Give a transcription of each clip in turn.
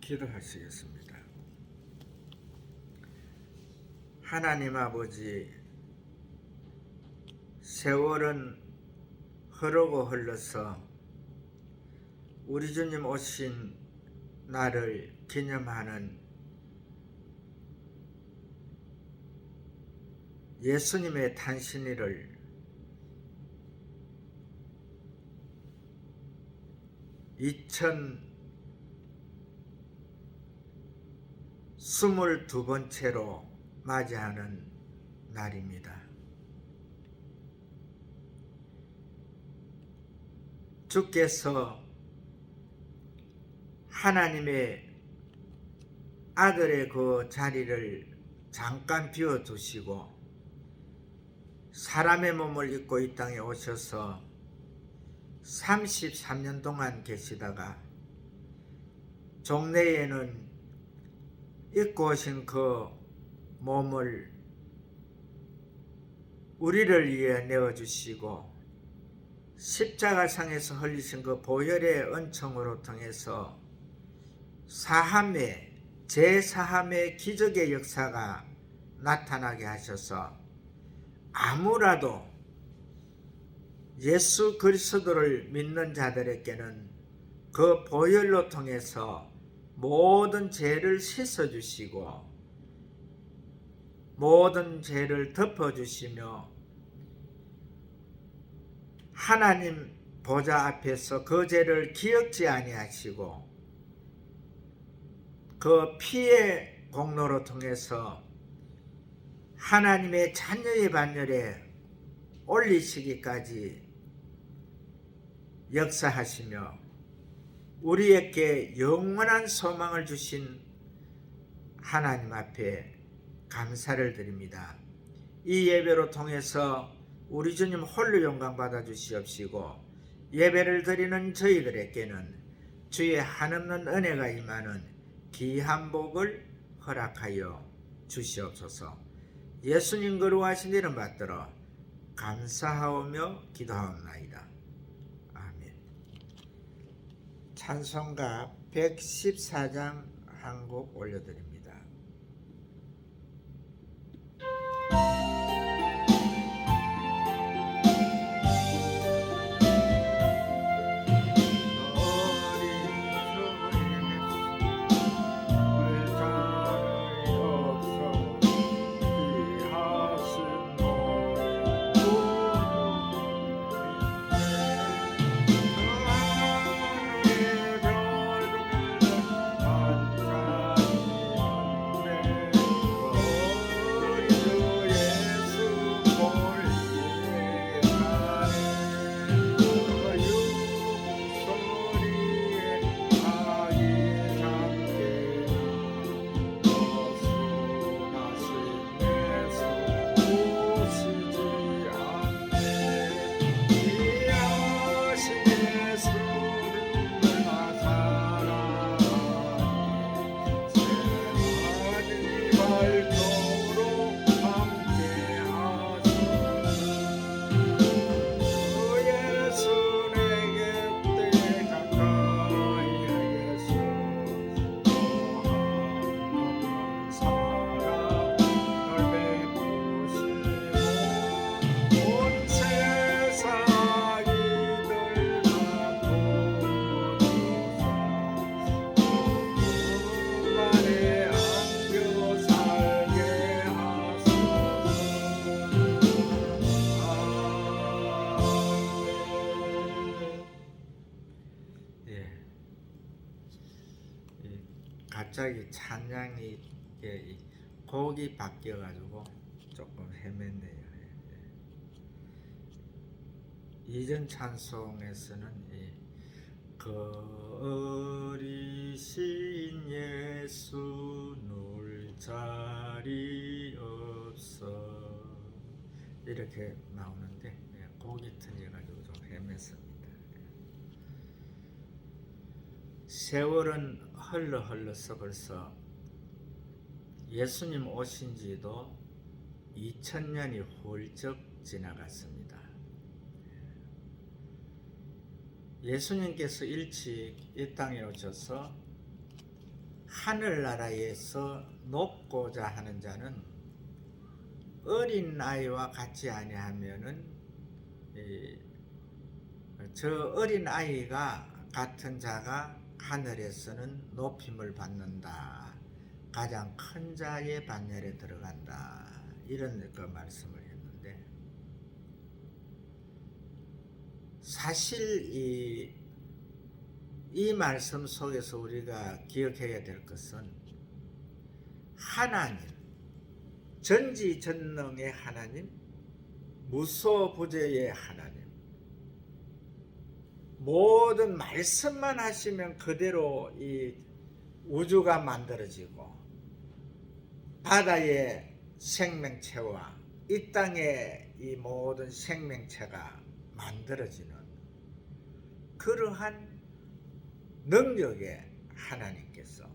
기도하시겠습니다. 하나님 아버지, 세월은 흐르고 흘러서 우리 주님 오신 날을 기념하는 예수님의 탄신일을 2022번째로 맞이하는 날입니다. 주께서 하나님의 아들의 그 자리를 잠깐 비워두시고 사람의 몸을 입고 이 땅에 오셔서 33년 동안 계시다가 종래에는 입고 오신 그 몸을 우리를 위해 내어주시고 십자가상에서 흘리신 그 보혈의 은총으로 통해서 사함의 제사함의 기적의 역사가 나타나게 하셔서 아무라도 예수 그리스도를 믿는 자들에게는 그 보혈로 통해서 모든 죄를 씻어주시고 모든 죄를 덮어주시며 하나님 보좌 앞에서 그 죄를 기억지 아니하시고 그 피의 공로로 통해서 하나님의 자녀의 반열에 올리시기까지 역사하시며 우리에게 영원한 소망을 주신 하나님 앞에 감사를 드립니다. 이 예배로 통해서 우리 주님 홀로 영광 받아 주시옵시고 예배를 드리는 저희들에게는 주의 한없는 은혜가 임하는 귀한 복을 허락하여 주시옵소서. 예수님 거룩하신 이름 받들어 감사하오며 기도하옵나이다. 아멘. 찬송가 114장 한 곡 올려드립니다. 갑자기 찬양이 곡이 바뀌어가지고 조금 헤맸네요. 이전 찬송에서는 거리신 예수 놀 자리 없어 이렇게 나오는데 곡이 틀려가지고 좀 헤맸습니다. 세월은 흘러서 벌써 예수님 오신 지도 2000년이 훌쩍 지나갔습니다. 예수님께서 일찍 이 땅에 오셔서 하늘나라에서 높고자 하는 자는 어린 아이와 같이 아니하면은 저 어린 아이가 같은 자가 하늘에서는 높임을 받는다. 가장 큰 자의 반열에 들어간다. 이런 그 말씀을 했는데, 사실 이 말씀 속에서 우리가 기억해야 될 것은 하나님, 전지전능의 하나님, 무소부재의 하나님, 모든 말씀만 하시면 그대로 이 우주가 만들어지고 바다의 생명체와 이 땅의 이 모든 생명체가 만들어지는 그러한 능력의 하나님께서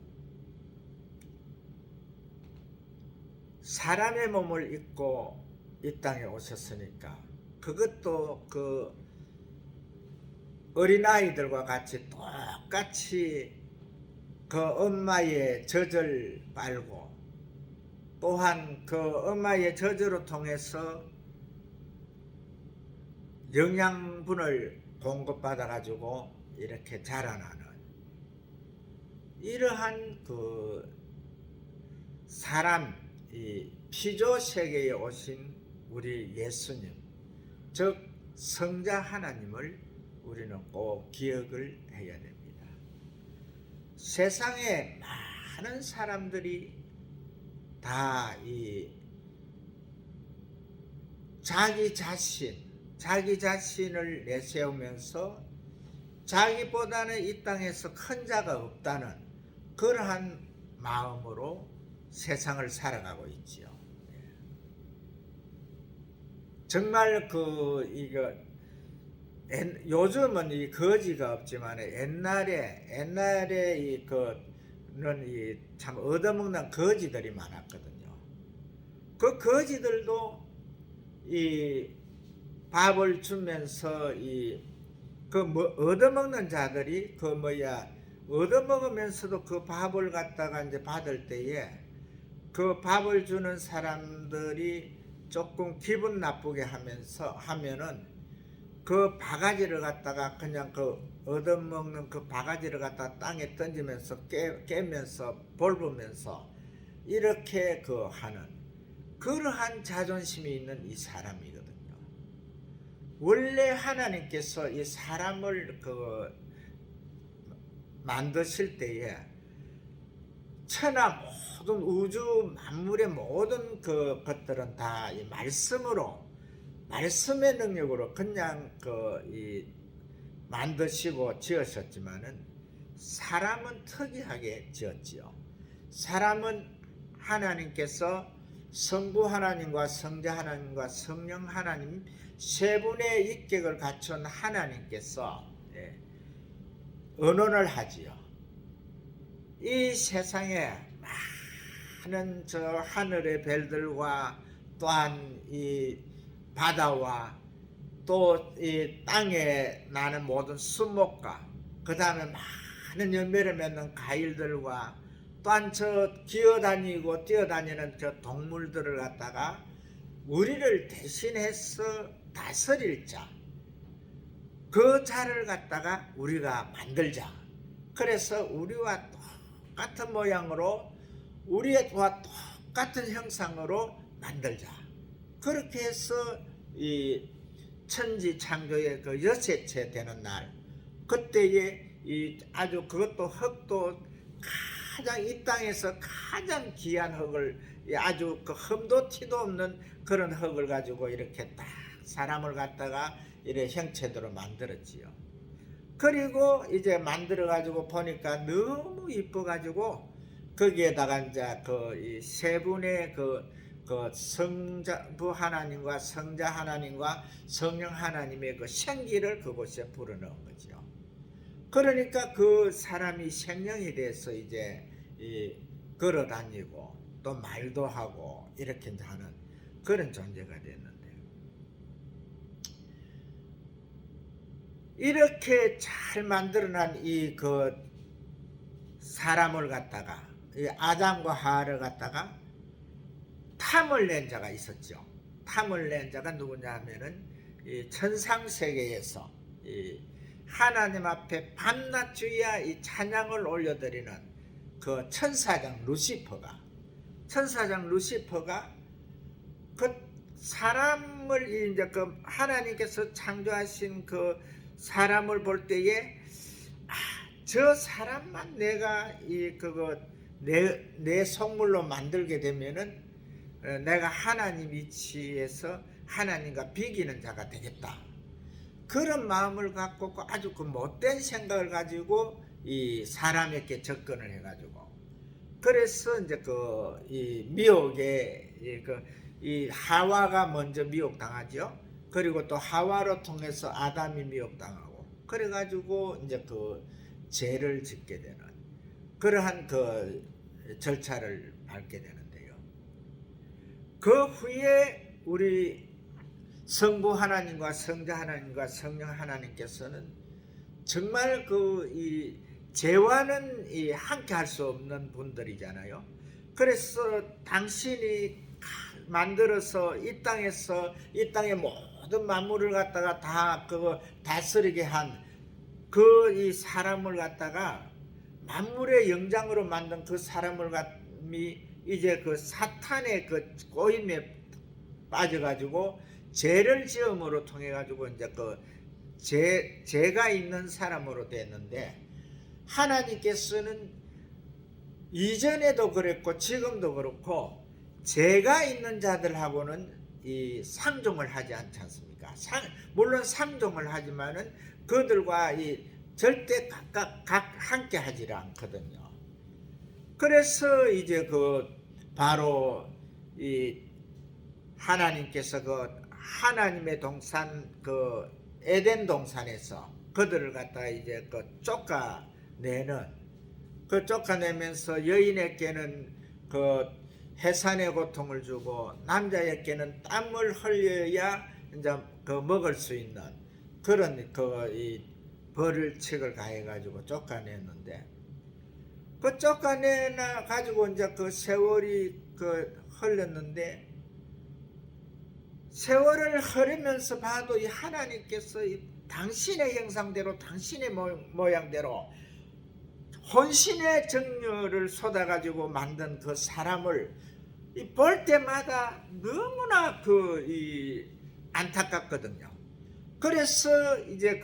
사람의 몸을 입고 이 땅에 오셨으니까, 그것도 그 어린아이들과 같이 똑같이 그 엄마의 젖을 빨고, 또한 그 엄마의 젖으로 통해서 영양분을 공급받아 가지고 이렇게 자라나는 이러한 그 사람, 이 피조 세계에 오신 우리 예수님, 즉 성자 하나님을 우리는 꼭 기억을 해야 됩니다. 세상에 많은 사람들이 다 이 자기 자신을 내세우면서 자기보다는 이 땅에서 큰 자가 없다는 그러한 마음으로 세상을 살아가고 있지요. 정말 요즘은 이 거지가 없지만 옛날에 이거는 참 얻어먹는 거지들이 많았거든요. 그 거지들도 이 밥을 주면서 얻어먹는 자들이 얻어먹으면서도 그 밥을 갖다가 이제 받을 때에 그 밥을 주는 사람들이 조금 기분 나쁘게 하면은 그 바가지를 갖다가 그냥 그 얻어먹는 그 바가지를 갖다가 땅에 던지면서 깨면서 볼보면서 이렇게 하는 그러한 자존심이 있는 이 사람이거든요. 원래 하나님께서 이 사람을 만드실 때에 천하 모든 우주 만물의 모든 그 것들은 다 이 말씀의 능력으로 그냥 만드시고 지으셨지만은 사람은 특이하게 지었지요. 사람은 하나님께서 성부 하나님과 성자 하나님과 성령 하나님 세 분의 인격을 갖춘 하나님께서 언원을 하지요. 이 세상에 많은 저 하늘의 별들과 또한 이 바다와 또 이 땅에 나는 모든 수목과 그 다음에 많은 열매를 맺는 과일들과 또한 저 기어다니고 뛰어다니는 저 동물들을 갖다가 우리를 대신해서 다스릴 자, 그 자를 갖다가 우리가 만들자. 그래서 우리와 똑같은 모양으로 우리와 똑같은 형상으로 만들자. 그렇게 해서 이 천지 창조의 그 여섯째 되는 날, 그때에 아주 그것도 흙도 가장 이 땅에서 가장 귀한 흙을 아주 그 흠도 티도 없는 그런 흙을 가지고 이렇게 딱 사람을 갖다가 이래 형체대로 만들었지요. 그리고 이제 만들어 가지고 보니까 너무 이뻐 가지고 거기에다가 이제 이 세 분의 그 성부 하나님과 성자 하나님과 성령 하나님의 그 생기를 그곳에 불어넣은 거죠. 그러니까 그 사람이 생명이 돼서 이제 걸어 다니고 또 말도 하고 이렇게 하는 그런 존재가 됐는데, 이렇게 잘 만들어난 사람을 갖다가 이 아담과 하와를 갖다가 탐을 낸 자가 있었죠. 탐을 낸 자가 누구냐 하면은 이 천상 세계에서 이 하나님 앞에 밤낮 주야 이 찬양을 올려드리는 그 천사장 루시퍼가 그 사람을 이제 그 하나님께서 창조하신 그 사람을 볼 때에 저 사람만 내가 이 그거 내 성물로 만들게 되면은 내가 하나님 위치에서 하나님과 비기는 자가 되겠다. 그런 마음을 갖고 아주 그 못된 생각을 가지고 이 사람에게 접근을 해가지고 그래서 이제 그 이 미혹에 이 하와가 먼저 미혹당하죠. 그리고 또 하와로 통해서 아담이 미혹당하고 그래가지고 이제 그 죄를 짓게 되는 그러한 그 절차를 밟게 되는데요. 그 후에 우리 성부 하나님과 성자 하나님과 성령 하나님께서는 정말 그 이 죄와는 이 함께 할 수 없는 분들이잖아요. 그래서 당신이 만들어서 이 땅의 모든 만물을 갖다가 다 그거 다스리게 한 그 이 사람을 갖다가 만물의 영장으로 만든 그 사람을 이제 그 사탄의 그 꼬임에 빠져가지고 죄를 지음으로 통해 가지고 이제 그 죄가 있는 사람으로 됐는데 하나님께서는 이전에도 그랬고 지금도 그렇고 죄가 있는 자들하고는 이 상종을 하지 않지 않습니까? 물론 상종을 하지만은 그들과 이 절대 각각 함께 하지 않거든요. 그래서 이제 그 바로 이 하나님께서 그 하나님의 동산 그 에덴 동산에서 그들을 갖다가 이제 그 쫓아내면서 여인에게는 그 해산의 고통을 주고 남자에게는 땀을 흘려야 이제 그 먹을 수 있는 그런 그 이 벌칙을 가해가지고 쫓아냈는데 그 쫓아내나 가지고 이제 그 세월이 그 흘렀는데 세월을 흐르면서 봐도 이 하나님께서 이 당신의 형상대로 당신의 모양대로 혼신의 정열을 쏟아가지고 만든 그 사람을 볼 때마다 너무나 그 안타깝거든요. 그래서 이제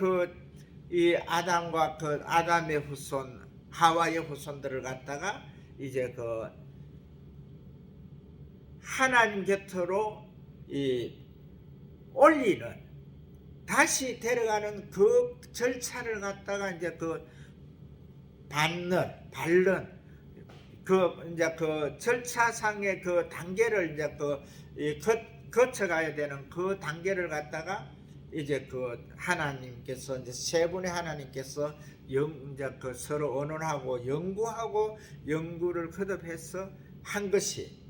이 아담과 그 아담의 후손 하와의 후손들을 갖다가 이제 그 하나님 곁으로 올리는 다시 데려가는 그 절차를 갖다가 이제 그 밟는 이제 그 절차상의 그 단계를 이제 거쳐가야 되는 그 단계를 갖다가 이제 그 하나님께서 이제 세 분의 하나님께서 이제 그 서로 의논하고 연구를 거듭해서 한 것이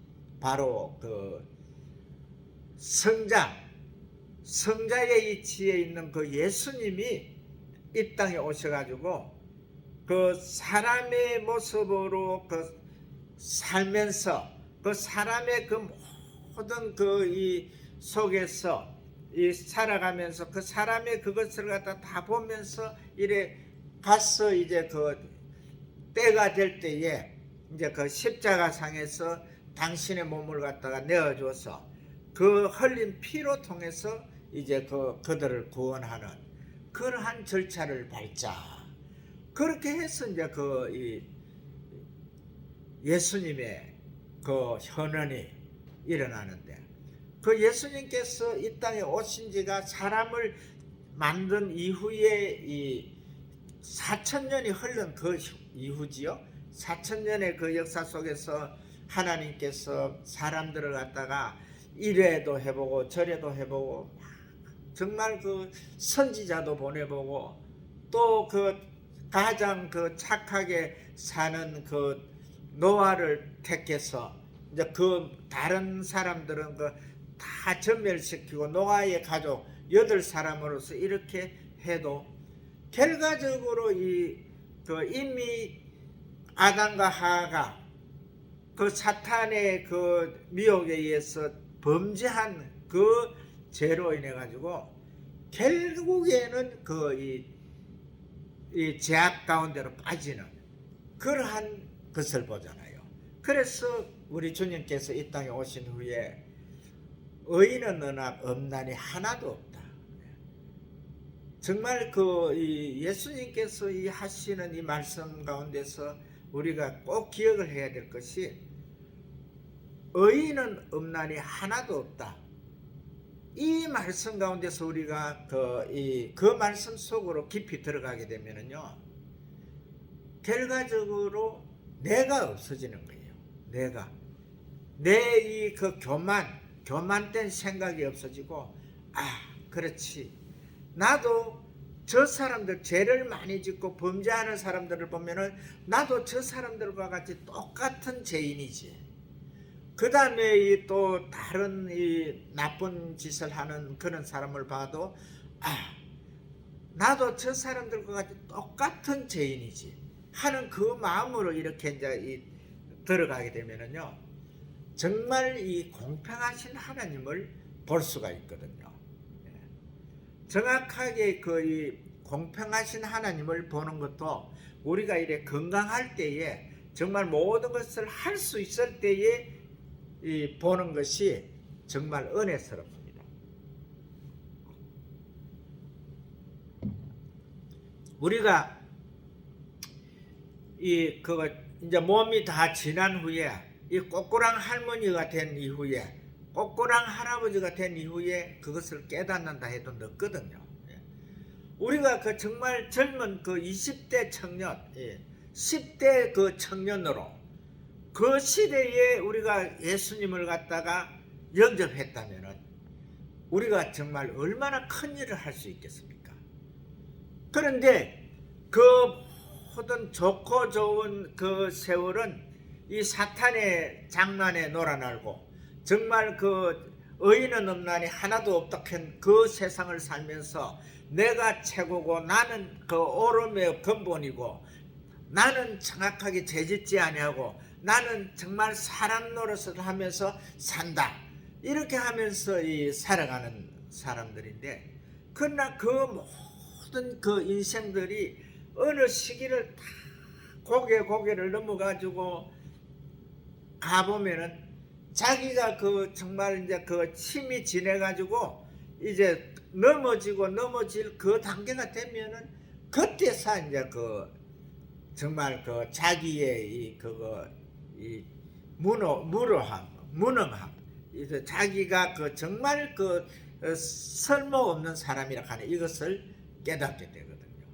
바로 그 성자의 이치에 있는 그 예수님이 이 땅에 오셔가지고 그 사람의 모습으로 그 살면서 그 사람의 그 모든 이 속에서 살아가면서 그 사람의 그것을 갖다 다 보면서 이래 가서 이제 그 때가 될 때에 이제 그 십자가상에서 당신의 몸을 갖다가 내어줘서 그 흘린 피로 통해서 이제 그들을 구원하는 그러한 절차를 밟자. 그렇게 해서 이제 예수님의 그 현원이 일어나는데 그 예수님께서 이 땅에 오신 지가 사람을 만든 이후에 이 4,000년이 흘른 그 이후지요. 4,000년의 그 역사 속에서 하나님께서 사람들을 갖다가 이래도 해보고 저래도 해보고 정말 그 선지자도 보내보고 또 그 가장 그 착하게 사는 그 노아를 택해서 이제 그 다른 사람들은 다 전멸시키고 노아의 가족 8사람으로서 이렇게 해도 결과적으로 이미 아담과 하하가 그 사탄의 그 미혹에 의해서 범죄한 그 죄로 인해 가지고 결국에는 이 죄악 가운데로 빠지는 그러한 것을 보잖아요. 그래서 우리 주님께서 이 땅에 오신 후에 의인은 없나니 하나도 없다. 정말 이 예수님께서 이 하시는 이 말씀 가운데서 우리가 꼭 기억을 해야 될 것이 의인은 없나니 하나도 없다. 이 말씀 가운데서 우리가 그 말씀 속으로 깊이 들어가게 되면은요, 결과적으로 내가 없어지는 거예요. 내 이 교만된 생각이 없어지고, 그렇지. 나도 저 사람들 죄를 많이 짓고 범죄하는 사람들을 보면은 나도 저 사람들과 같이 똑같은 죄인이지. 그 다음에 또 다른 이 나쁜 짓을 하는 그런 사람을 봐도 나도 저 사람들과 같이 똑같은 죄인이지 하는 그 마음으로 이렇게 이제 들어가게 되면은요, 정말 이 공평하신 하나님을 볼 수가 있거든요. 정확하게 이 공평하신 하나님을 보는 것도 우리가 이래 건강할 때에 정말 모든 것을 할 수 있을 때에 보는 것이 정말 은혜스럽습니다. 우리가 이제 몸이 다 지난 후에 이 꼬꾸랑 할머니가 된 이후에 꼬꾸랑 할아버지가 된 이후에 그것을 깨닫는다 해도 늦거든요. 우리가 정말 젊은 20대 청년, 10대 청년으로 그 시대에 우리가 예수님을 갖다가 영접했다면은 우리가 정말 얼마나 큰 일을 할 수 있겠습니까? 그런데 그 모든 좋고 좋은 그 세월은 이 사탄의 장난에 놀아나고 정말 의인은 없나니 하나도 없다 한 그 세상을 살면서 내가 최고고 나는 옳음의 근본이고 나는 정확하게 죄짓지 아니하고 나는 정말 사람 노릇을 하면서 산다. 이렇게 하면서 살아가는 사람들인데, 그러나 그 모든 인생들이 어느 시기를 다 고개를 넘어가지고 가보면은 자기가 정말 이제 힘이 지내가지고 이제 넘어질 그 단계가 되면은 그때서 이제 정말 자기의 무능함, 이제 자기가 정말 쓸모없는 사람이라 하는 이것을 깨닫게 되거든요.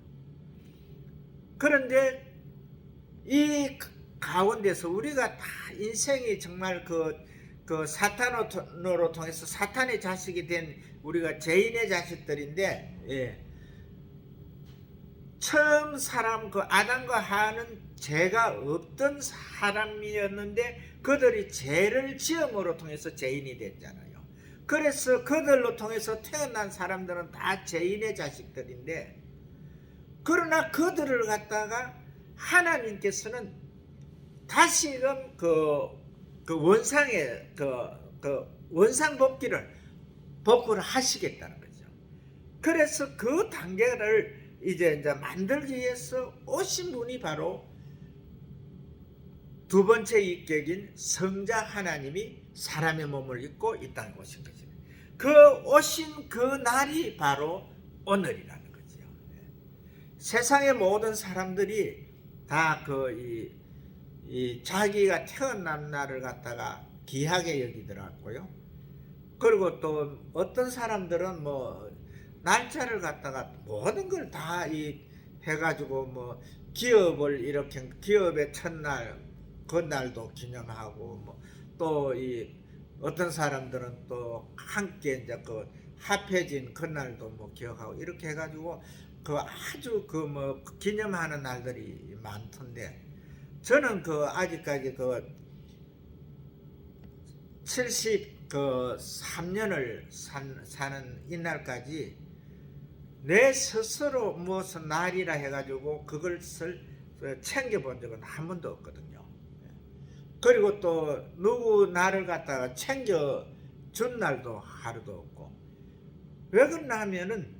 그런데 이 가운데서 우리가 다 인생이 정말 사탄으로 통해서 사탄의 자식이 된 우리가 죄인의 자식들인데, 처음 사람 아담과 하와는 죄가 없던 사람이었는데 그들이 죄를 지음으로 통해서 죄인이 됐잖아요. 그래서 그들로 통해서 태어난 사람들은 다 죄인의 자식들인데, 그러나 그들을 갖다가 하나님께서는 다시금 원상의 원상 복구를 하시겠다는 거죠. 그래서 그 단계를 이제 만들기 위해서 오신 분이 바로 두 번째 인격인 성자 하나님이 사람의 몸을 입고 이 땅에 오신 거죠. 그 오신 그 날이 바로 오늘이라는 거죠. 세상의 모든 사람들이 다 자기가 태어난 날을 갖다가 귀하게 여기더라고요. 그리고 또 어떤 사람들은 날짜를 갖다가 모든 걸 다 해가지고 기업을 이렇게 기업의 첫날 그날도 기념하고 또 어떤 사람들은 또 함께 이제 합해진 그날도 기억하고 이렇게 해가지고 아주 기념하는 날들이 많던데, 저는 아직까지 73년을 사는 이날까지 내 스스로 무슨 날이라 해가지고 그것을 챙겨본 적은 한 번도 없거든요. 그리고 또 누구 나를 갖다가 챙겨준 날도 하루도 없고. 왜 그러나 하면은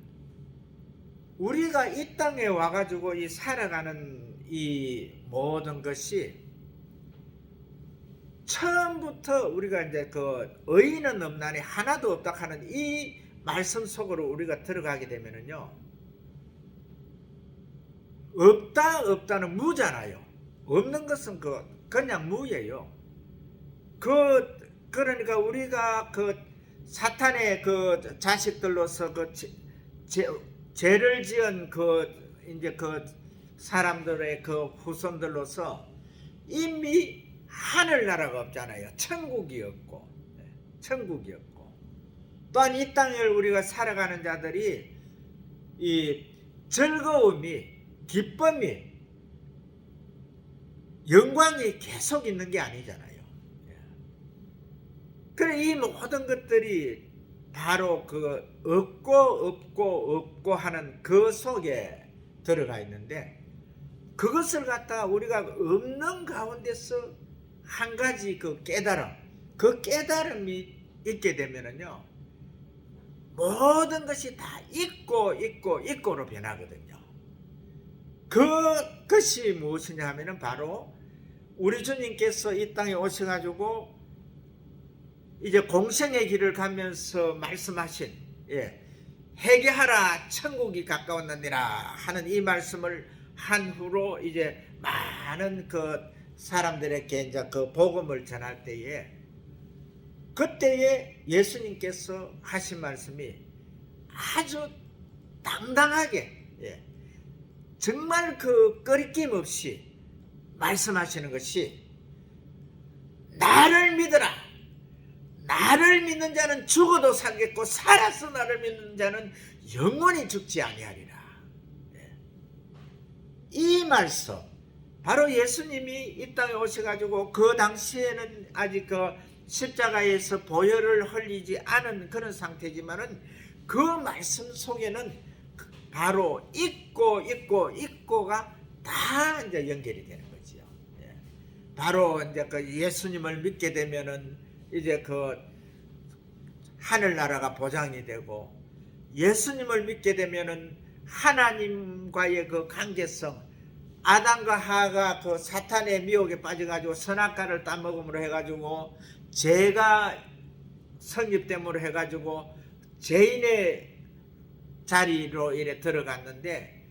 우리가 이 땅에 와가지고 이 살아가는 이 모든 것이 처음부터 우리가 이제 그 의인은 없나니 하나도 없다 하는 이 말씀 속으로 우리가 들어가게 되면은요, 없다는 무잖아요. 없는 것은 그냥 무예요. 그러니까 우리가 그 사탄의 그 자식들로서 그 죄를 지은 이제 그 사람들의 그 후손들로서 이미 하늘나라가 없잖아요. 천국이 없고. 또한 이 땅을 우리가 살아가는 자들이 이 즐거움이, 기쁨이, 영광이 계속 있는 게 아니잖아요. 그래, 이 모든 것들이 바로 그 없고 하는 그 속에 들어가 있는데, 그것을 갖다 우리가 없는 가운데서 한 가지 그 깨달음이 있게 되면은요, 모든 것이 다 있고로 변하거든요. 그것이 무엇이냐 하면은 바로 우리 주님께서 이 땅에 오셔가지고 이제 공생의 길을 가면서 말씀하신, 회개하라 천국이 가까웠느니라 하는 이 말씀을 한 후로 이제 많은 그 사람들에게 이제 그 복음을 전할 때에, 그때에 예수님께서 하신 말씀이 아주 당당하게, 정말 그 꺼리낌 없이 말씀하시는 것이, 나를 믿어라. 나를 믿는 자는 죽어도 살겠고 살아서 나를 믿는 자는 영원히 죽지 아니하리라. 이 말씀, 바로 예수님이 이 땅에 오셔가지고 그 당시에는 아직 그 십자가에서 보혈을 흘리지 않은 그런 상태지만은 그 말씀 속에는 바로 있고가 다 이제 연결이 되는 거지요. 바로 이제 그 예수님을 믿게 되면은 이제 그 하늘나라가 보장이 되고, 예수님을 믿게 되면은 하나님과의 그 관계성, 아담과 하가 그 사탄의 미혹에 빠져가지고 선악과를 따먹음으로 해가지고 죄가 성립됨으로 해가지고 죄인의 자리로 이래 들어갔는데,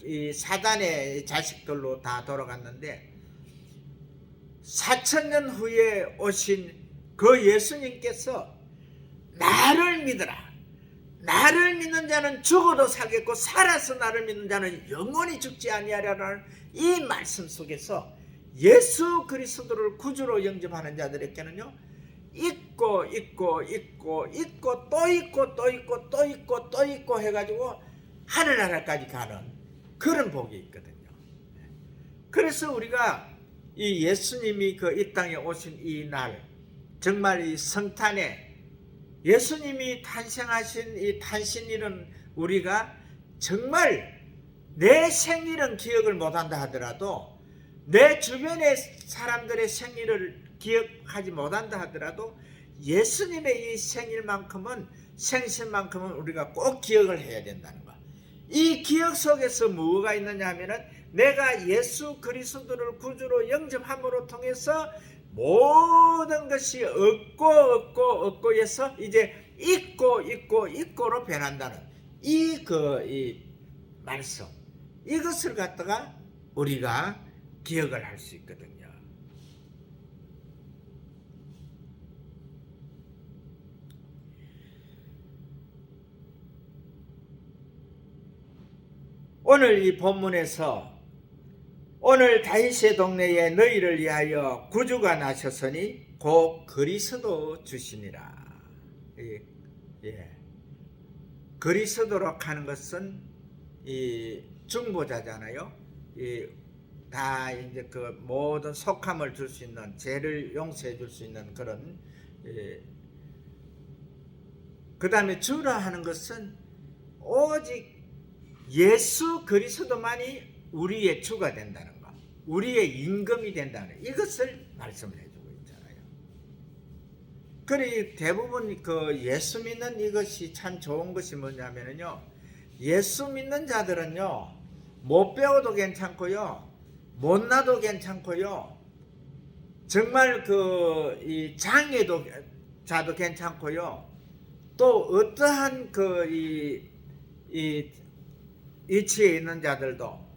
이 사단의 자식들로 다 돌아갔는데, 4000년 후에 오신 그 예수님께서 나를 믿어라. 나를 믿는 자는 죽어도 살겠고 살아서 나를 믿는 자는 영원히 죽지 아니하리라는 이 말씀 속에서 예수 그리스도를 구주로 영접하는 자들에게는요, 있고 또 있고 해가지고 하늘나라까지 가는 그런 복이 있거든요. 그래서 우리가 이 예수님이 그 이 땅에 오신 이 날, 정말 이 성탄에 예수님이 탄생하신 이 탄신일은 우리가 정말 내 생일은 기억을 못한다 하더라도, 내 주변의 사람들의 생일을 기억하지 못한다 하더라도 예수님의 이 생일만큼은, 생신만큼은 우리가 꼭 기억을 해야 된다는 거. 이 기억 속에서 뭐가 있느냐 하면은, 내가 예수 그리스도를 구주로 영접함으로 통해서 모든 것이 없고에서 이제 있고로 변한다는 이 말씀, 이것을 갖다가 우리가 기억을 할 수 있거든요. 오늘 이 본문에서 오늘 다윗의 동네에 너희를 위하여 구주가 나셨으니 곧 그리스도 주시니라. 그리스도로 하는 것은 이 중보자잖아요. 다 이제 그 모든 속함을 줄 수 있는, 죄를 용서해 줄 수 있는 그런. 그 다음에 주라 하는 것은 오직 예수 그리스도만이 우리의 주가 된다는 거, 우리의 임금이 된다는 이것을 말씀을 해주고 있잖아요. 그래 대부분 그 예수 믿는 이것이 참 좋은 것이 뭐냐면요, 예수 믿는 자들은요 못 배워도 괜찮고요, 못나도 괜찮고요, 정말 그 이 장애도 자도 괜찮고요, 또 어떠한 그 이 위치에 있는 자들도,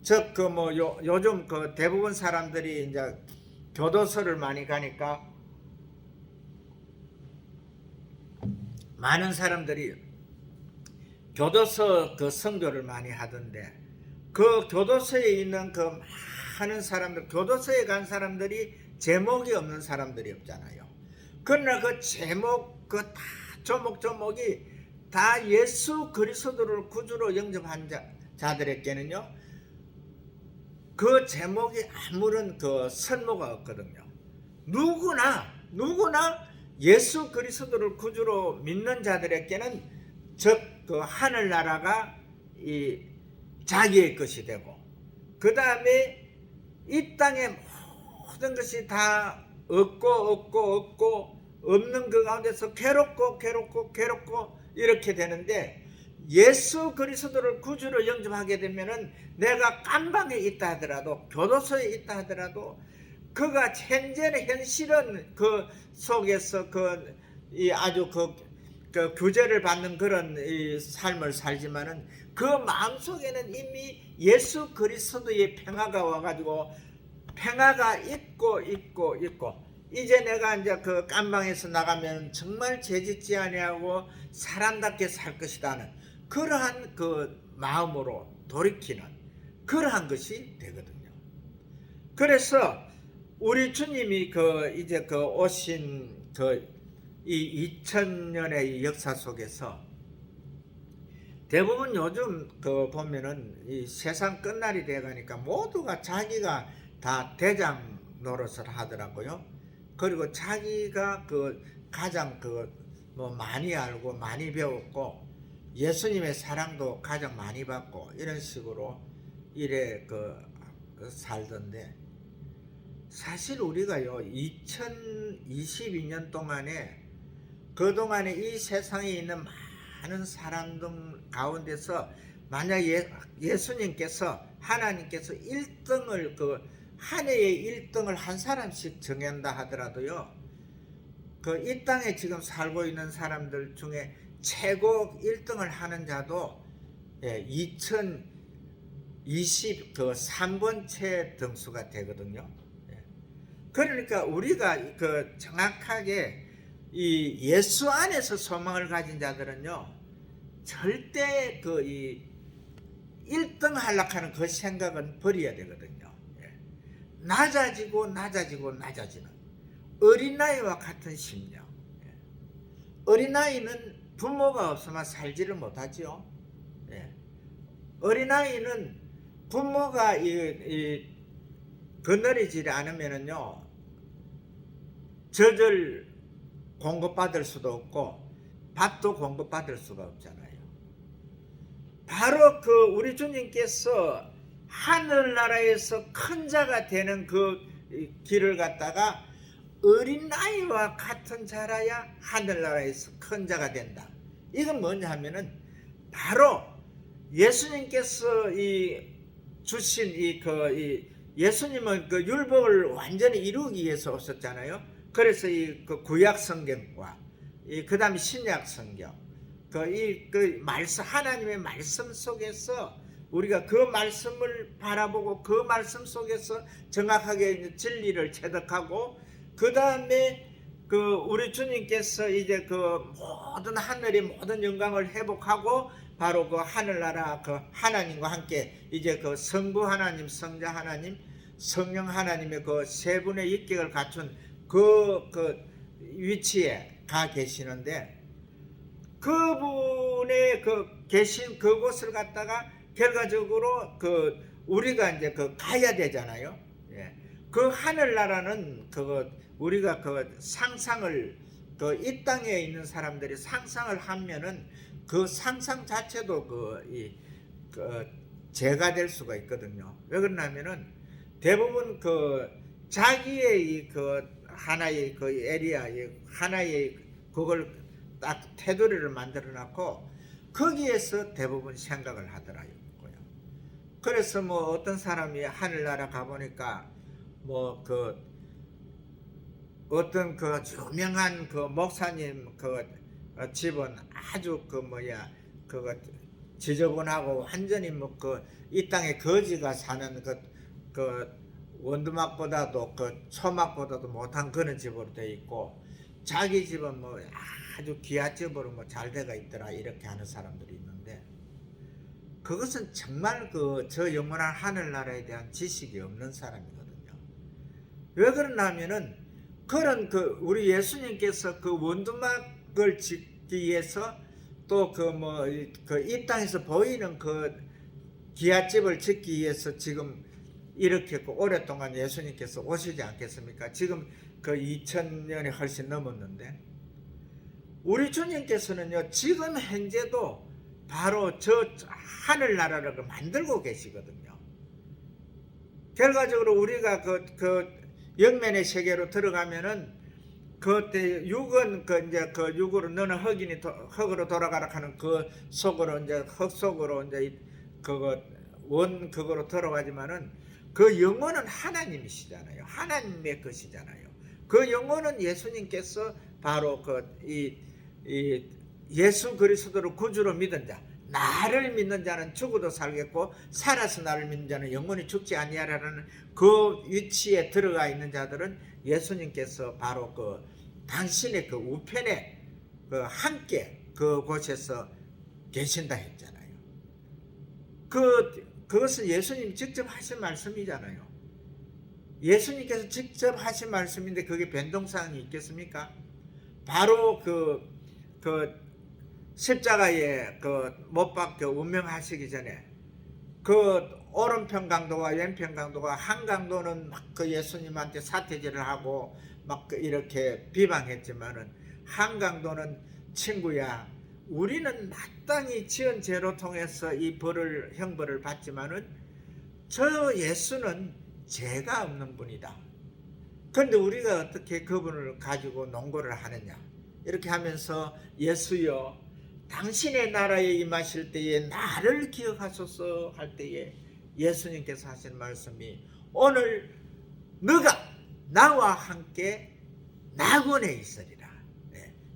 즉 그 뭐 요즘 그 대부분 사람들이 이제 교도소를 많이 가니까 많은 사람들이 교도소 그 선교를 많이 하던데, 그 교도소에 있는 그 많은 사람들, 교도소에 간 사람들이 제목이 없는 사람들이 없잖아요. 그러나 그 제목, 그 다 조목조목이 다 예수 그리스도를 구주로 영접한 자들에게는요, 그 제목이 아무런 그 설모가 없거든요. 누구나 예수 그리스도를 구주로 믿는 자들에게는 즉 그 하늘나라가 이 자기의 것이 되고, 그 다음에 이 땅의 모든 것이 다 없고 없는 그 가운데서 괴롭고 이렇게 되는데, 예수 그리스도를 구주로 영접하게 되면은 내가 깜방에 있다 하더라도, 교도소에 있다 하더라도, 그가 현실은 그 속에서 이 아주 그 규제를 받는 그런 이 삶을 살지만은 그 마음속에는 이미 예수 그리스도의 평화가 와가지고, 평화가 있고 이제 내가 이제 그 깜방에서 나가면 정말 죄짓지 아니하고 사람답게 살 것이다는 그러한 그 마음으로 돌이키는 그러한 것이 되거든요. 그래서 우리 주님이 그 이제 그 오신 그 이 2000년의 역사 속에서 대부분 요즘 그 보면은 이 세상 끝날이 돼가니까 모두가 자기가 다 대장 노릇을 하더라고요. 그리고 자기가 그 가장 그 뭐 많이 알고 많이 배웠고 예수님의 사랑도 가장 많이 받고 이런 식으로 이래 그 살던데, 사실 우리가요 2022년 동안에 그동안에 이 세상에 있는 많은 사람들 가운데서 만약 예수님께서 하나님께서 1등을 한 해에 1등을 한 사람씩 정한다 하더라도요, 그 이 땅에 지금 살고 있는 사람들 중에 최고 1등을 하는 자도 2023번째 등수가 되거든요. 그러니까 우리가 그 정확하게 이 예수 안에서 소망을 가진 자들은요, 절대 그 이 1등 하려고 하는 그 생각은 버려야 되거든요. 낮아지는 어린아이와 같은 심령. 어린아이는 부모가 없으면 살지를 못하죠. 어린아이는 부모가 거느리지 않으면은요, 젖을 공급받을 수도 없고 밥도 공급받을 수가 없잖아요. 바로 그 우리 주님께서 하늘나라에서 큰 자가 되는 그 길을 갔다가 어린아이와 같은 자라야 하늘나라에서 큰 자가 된다. 이건 뭐냐 하면은 바로 예수님께서 주신 예수님은 그 율법을 완전히 이루기 위해서 오셨잖아요. 그래서 그 구약 성경과 그 다음에 신약 성경, 그 말씀, 하나님의 말씀 속에서 우리가 그 말씀을 바라보고 그 말씀 속에서 정확하게 진리를 체득하고, 그 다음에 그 우리 주님께서 이제 그 모든 하늘의 모든 영광을 회복하고 바로 그 하늘나라 그 하나님과 함께 이제 그 성부 하나님, 성자 하나님, 성령 하나님의 그 세 분의 인격을 갖춘 그 위치에 가 계시는데, 그분의 계신 그곳을 갖다가 결과적으로 우리가 이제 가야 되잖아요. 그 하늘나라는 우리가 상상을 이 땅에 있는 사람들이 상상을 하면은 그 상상 자체도 죄가 될 수가 있거든요. 왜 그러냐면은 대부분 그 자기의 이 그 하나의 그 에리아의 하나의 그걸 딱 테두리를 만들어 놨고 거기에서 대부분 생각을 하더라고요. 그래서 뭐 어떤 사람이 하늘나라 가보니까 뭐 그 어떤 그 유명한 그 목사님 그 집은 아주 그 뭐야 그거 지저분하고 완전히 뭐 그 이 땅에 거지가 사는 그 원두막보다도 그 초막보다도 못한 그런 집으로 돼 있고 자기 집은 뭐 아주 기아집으로 뭐 잘 돼가 있더라 이렇게 하는 사람들이 있는데 그것은 정말 그 저 영원한 하늘나라에 대한 지식이 없는 사람이거든요. 왜 그러냐면은 그런 그 우리 예수님께서 그 원두막을 짓기 위해서 또 그 뭐 그 이 땅에서 보이는 그 기아집을 짓기 위해서 지금 이렇게 오랫동안 예수님께서 오시지 않겠습니까? 지금 그 2000년이 훨씬 넘었는데 우리 주님께서는요 지금 현재도 바로 저 하늘나라를 만들고 계시거든요. 결과적으로 우리가 그 영면의 세계로 들어가면은 그때 육은 그 이제 그 육으로 너는 흙으로 돌아가라 하는 그 속으로 이제 흙 속으로 이제 그거 원 그거로 들어가지만은 그 영혼은 하나님이시잖아요. 하나님의 것이잖아요. 그 영혼은 예수님께서 바로 이 예수 그리스도를 구주로 믿은 자, 나를 믿는 자는 죽어도 살겠고 살아서 나를 믿는 자는 영원히 죽지 아니하라는 그 위치에 들어가 있는 자들은 예수님께서 바로 그 당신의 그 우편에 그 함께 그곳에서 계신다 했잖아요. 그것은 예수님이 직접 하신 말씀이잖아요. 예수님께서 직접 하신 말씀인데 그게 변동사항이 있겠습니까? 바로 그 십자가에 못 박혀 운명하시기 전에 그 오른편 강도와 왼편 강도가 한 강도는 막 그 예수님한테 사태질을 하고 막 이렇게 비방했지만은 한 강도는 친구야 우리는 마땅히 지은 죄로 통해서 이 형벌을 받지만은 저 예수는 죄가 없는 분이다. 그런데 우리가 어떻게 그분을 가지고 농고를 하느냐 이렇게 하면서 예수여 당신의 나라에 임하실 때에 나를 기억하소서 할 때에 예수님께서 하신 말씀이 오늘 너가 나와 함께 낙원에 있으리라.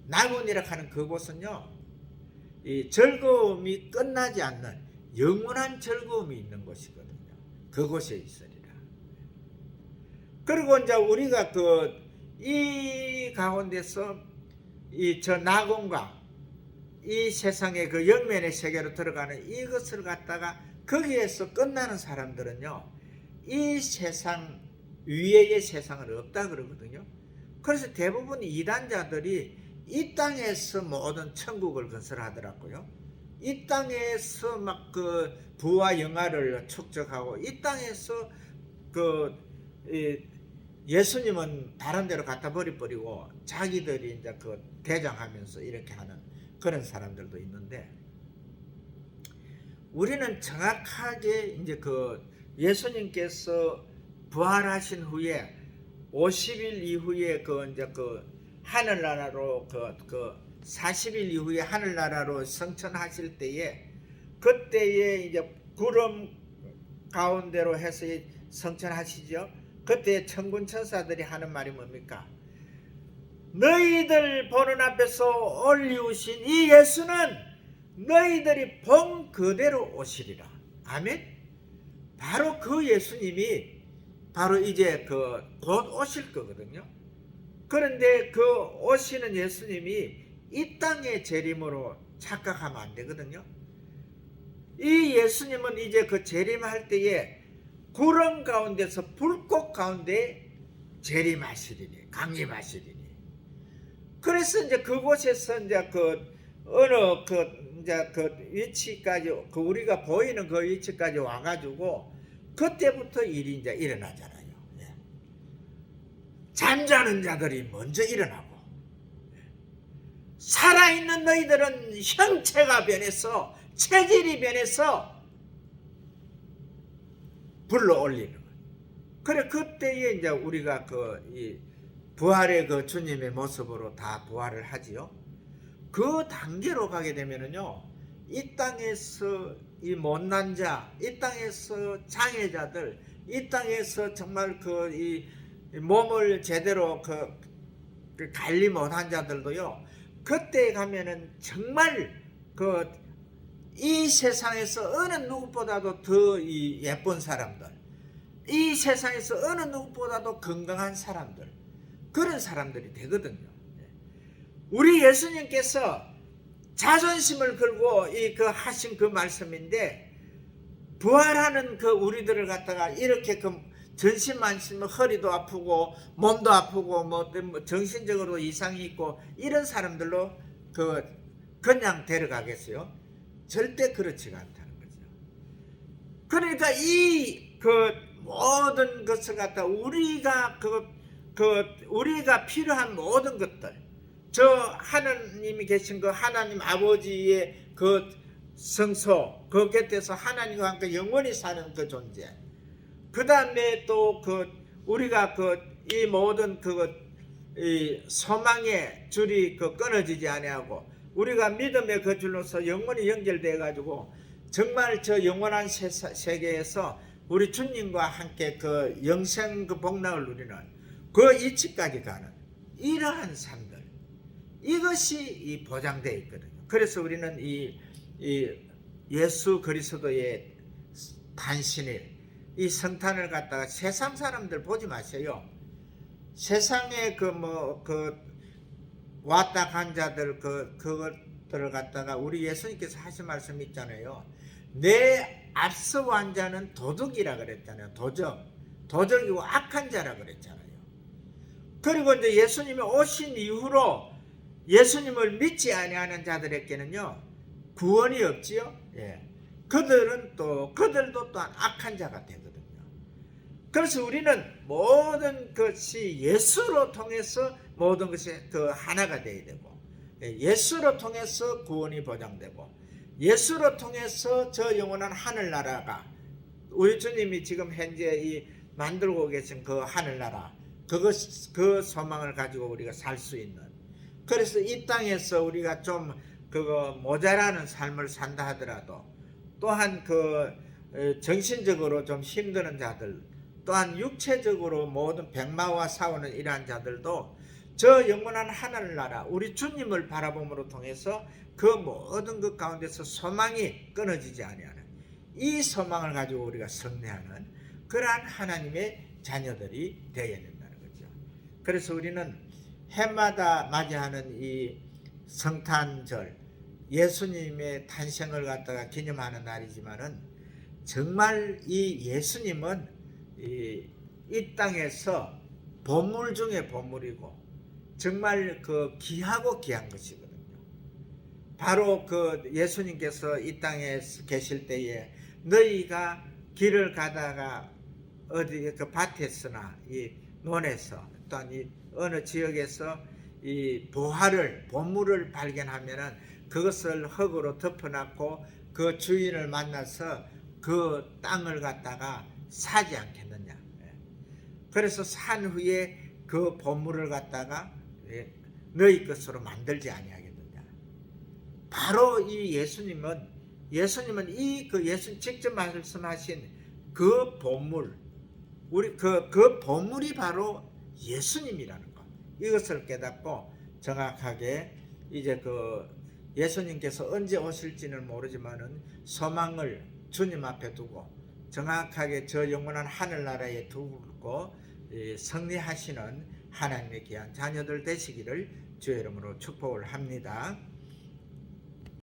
낙원이라 하는 그곳은요 이 즐거움이 끝나지 않는 영원한 즐거움이 있는 곳이거든요. 그곳에 있으리라. 그리고 이제 우리가 이 가운데서 이 저 낙원과 이 세상의 그 영면의 세계로 들어가는 이것을 갖다가 거기에서 끝나는 사람들은요 이 세상 위에의 세상은 없다 그러거든요. 그래서 대부분 이단자들이 이 땅에서 모든 천국을 건설하더라고요. 이 땅에서 막 그 부와 영화를 축적하고 이 땅에서 예수님은 다른 데로 갖다 버리고 자기들이 이제 대장하면서 이렇게 하는 그런 사람들도 있는데 우리는 정확하게 이제 예수님께서 부활하신 후에 50일 이후에 이제 하늘나라로 40일 이후에 하늘나라로 승천하실 때에 그때에 이제 구름 가운데로 해서 승천하시죠. 그때 천군 천사들이 하는 말이 뭡니까? 너희들 보는 앞에서 올리우신 이 예수는 너희들이 본 그대로 오시리라. 아멘. 바로 그 예수님이 바로 이제 곧 오실 거거든요. 그런데 그 오시는 예수님이 이 땅의 재림으로 착각하면 안 되거든요. 이 예수님은 이제 재림할 때에 구름 가운데서 불꽃 가운데 재림하시리니 강림하시리니. 그래서 이제 그곳에서 이제 어느 이제 위치까지 우리가 보이는 그 위치까지 와가지고 그때부터 일이 이제 일어나잖아요. 잠자는 자들이 먼저 일어나고 살아있는 너희들은 형체가 변해서 체질이 변해서 불러 올리는 거예요. 그래 그때에 이제 우리가 이 부활의 그 주님의 모습으로 다 부활을 하지요. 그 단계로 가게 되면은요, 이 땅에서 이 못난 자, 이 땅에서 장애자들, 이 땅에서 정말 이 몸을 제대로 그 관리 못한 자들도요, 그때 가면은 정말 이 세상에서 어느 누구보다도 더 이 예쁜 사람들, 이 세상에서 어느 누구보다도 건강한 사람들, 그런 사람들이 되거든요. 우리 예수님께서 자존심을 걸고 하신 그 말씀인데, 부활하는 우리들을 갖다가 이렇게 전신만신 허리도 아프고 몸도 아프고 뭐 정신적으로 이상이 있고 이런 사람들로 그냥 데려가겠어요? 절대 그렇지가 않다는 거죠. 그러니까 모든 것을 갖다 우리가 우리가 필요한 모든 것들, 저 하나님이 계신 하나님 아버지의 성소, 그 곁에서 하나님과 함께 영원히 사는 그 존재, 그 다음에 또 우리가 이 모든 이 소망의 줄이 끊어지지 아니하고 우리가 믿음의 그 줄로서 영원히 연결돼 가지고 정말 저 영원한 세계에서 우리 주님과 함께 영생 복락을 누리는 이치까지 가는 이러한 삶들, 이것이 보장되어 있거든요. 그래서 우리는 이 예수 그리스도의 탄신일, 이 성탄을 갖다가 세상 사람들 보지 마세요. 세상에 왔다 간 자들 그것들을 갖다가 우리 예수님께서 하신 말씀 있잖아요. 내 앞서 간 자는 도둑이라 그랬잖아요. 도적이고 악한 자라 그랬잖아요. 그리고 이제 예수님이 오신 이후로 예수님을 믿지 아니하는 자들에게는요, 구원이 없지요. 예. 그들도 또한 악한 자가 되거든요. 그래서 우리는 모든 것이 예수로 통해서 모든 것이 하나가 되어야 되고, 예수로 통해서 구원이 보장되고, 예수로 통해서 저 영원한 하늘나라가 우리 주님이 지금 현재 만들고 계신 하늘나라, 그 소망을 가지고 우리가 살 수 있는, 그래서 이 땅에서 우리가 좀 모자라는 삶을 산다 하더라도 또한 정신적으로 좀 힘드는 자들, 또한 육체적으로 모든 백마와 싸우는 이러한 자들도 저 영원한 하늘나라 우리 주님을 바라봄으로 통해서 그 모든 것 가운데서 소망이 끊어지지 아니하는 이 소망을 가지고 우리가 승리하는 그러한 하나님의 자녀들이 되어야 된다는 거죠. 그래서 우리는 해마다 맞이하는 이 성탄절, 예수님의 탄생을 갖다가 기념하는 날이지만은 정말 이 예수님은 이 땅에서 보물 중에 보물이고 정말 귀하고 귀한 것이거든요. 바로 예수님께서 이 땅에 계실 때에 너희가 길을 가다가 어디 밭에서나 이 논에서 또한 이 어느 지역에서 이 보물을 발견하면은 그것을 흙으로 덮어놨고 그 주인을 만나서 그 땅을 갖다가 사지 않겠느냐. 그래서 산 후에 그 보물을 갖다가 너희 것으로 만들지 아니하겠느냐. 바로 이 예수님은 예수님 직접 말씀하신 그 보물, 우리 그 보물이 바로 예수님이라는 것. 이것을 깨닫고 정확하게 이제 예수님께서 언제 오실지는 모르지만은 소망을 주님 앞에 두고 정확하게 저 영원한 하늘나라에 두고 승리하시는 하나님의 귀한 자녀들 되시기를 주의 이름으로 축복을 합니다.